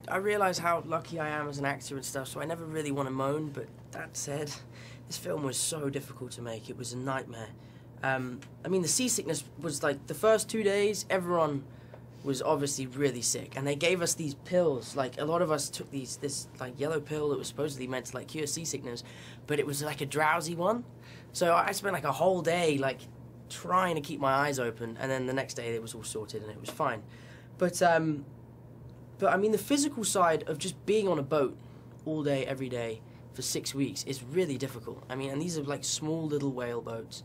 I realise how lucky I am as an actor and stuff, so I never really want to moan, but that said, this film was so difficult to make. It was a nightmare. I mean, the seasickness was like, the first 2 days, everyone was obviously really sick, and they gave us these pills. Like, a lot of us took this like yellow pill that was supposedly meant to like cure seasickness, but it was like a drowsy one. So I spent like a whole day like trying to keep my eyes open, and then the next day it was all sorted and it was fine. But I mean, the physical side of just being on a boat all day, every day for 6 weeks is really difficult. I mean, and these are like small little whale boats.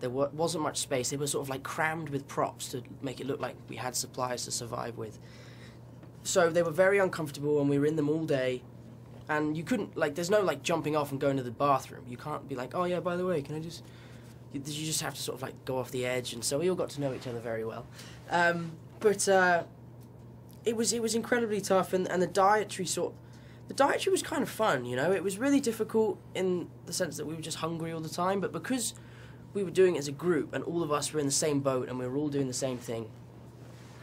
There wasn't much space. They were sort of like crammed with props to make it look like we had supplies to survive with. So they were very uncomfortable, and we were in them all day. And you couldn't, like, there's no like jumping off and going to the bathroom. You can't be like, oh yeah, by the way, can I just... You just have to sort of like go off the edge, and so we all got to know each other very well. It was incredibly tough, and the dietary was kind of fun, you know. It was really difficult in the sense that we were just hungry all the time, but because we were doing it as a group and all of us were in the same boat and we were all doing the same thing,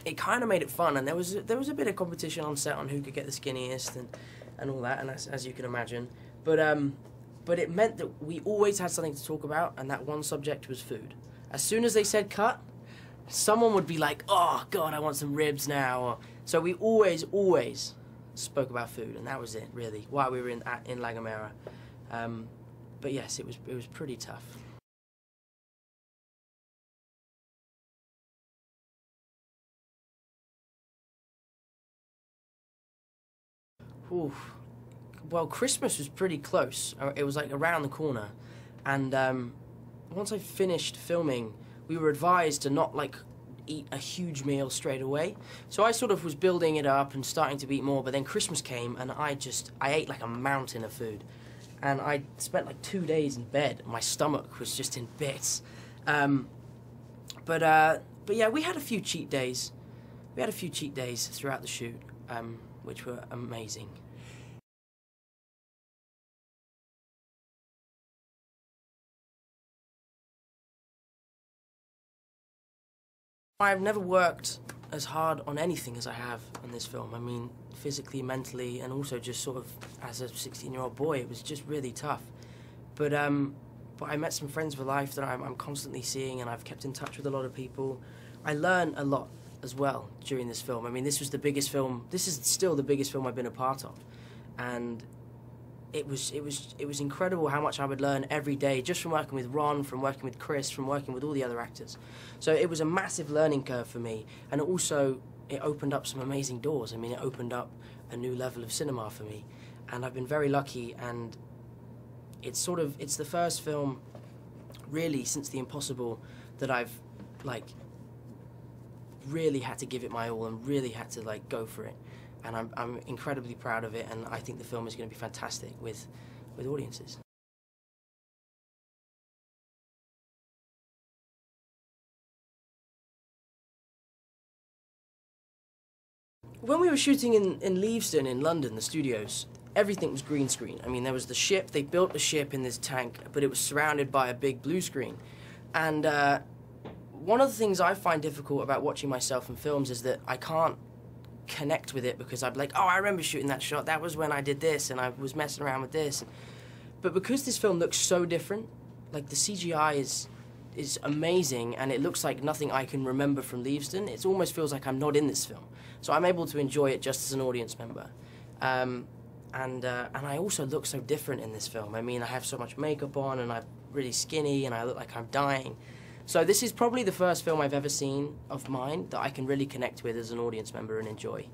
it kind of made it fun. And there was a bit of competition on set on who could get the skinniest and all that, and as you can imagine. But it meant that we always had something to talk about, and that one subject was food. As soon as they said cut, someone would be like, oh God, I want some ribs now. So we always spoke about food, and that was it, really, while we were in La Gomera. But yes, it was pretty tough. Ooh. Well, Christmas was pretty close. It was like around the corner, and once I finished filming, we were advised to not like eat a huge meal straight away. So I sort of was building it up and starting to eat more, but then Christmas came and I ate like a mountain of food, and I spent like 2 days in bed. My stomach was just in bits. But yeah, we had a few cheat days. We had a few cheat days throughout the shoot, which were amazing. I've never worked as hard on anything as I have on this film. I mean, physically, mentally, and also just sort of as a 16-year-old boy, it was just really tough. But I met some friends for life that I'm constantly seeing, and I've kept in touch with a lot of people. I learned a lot as well during this film. I mean, this was the biggest film. This is still the biggest film I've been a part of, and it was incredible how much I would learn every day just from working with Ron, from working with Chris, from working with all the other actors. So it was a massive learning curve for me, and also it opened up some amazing doors. I mean, it opened up a new level of cinema for me, and I've been very lucky. And it's the first film really since The Impossible that I've like really had to give it my all and really had to like go for it. And I'm incredibly proud of it, and I think the film is going to be fantastic with audiences. When we were shooting in Leavesden in London, the studios, everything was green screen. I mean, there was the ship, they built the ship in this tank, but it was surrounded by a big blue screen. And one of the things I find difficult about watching myself in films is that I can't connect with it, because I'd be like, oh, I remember shooting that shot, that was when I did this, and I was messing around with this. But because this film looks so different, like the CGI is amazing, and it looks like nothing I can remember from Leavesden, it almost feels like I'm not in this film. So I'm able to enjoy it just as an audience member. And I also look so different in this film. I mean, I have so much makeup on, and I'm really skinny, and I look like I'm dying. So this is probably the first film I've ever seen of mine that I can really connect with as an audience member and enjoy.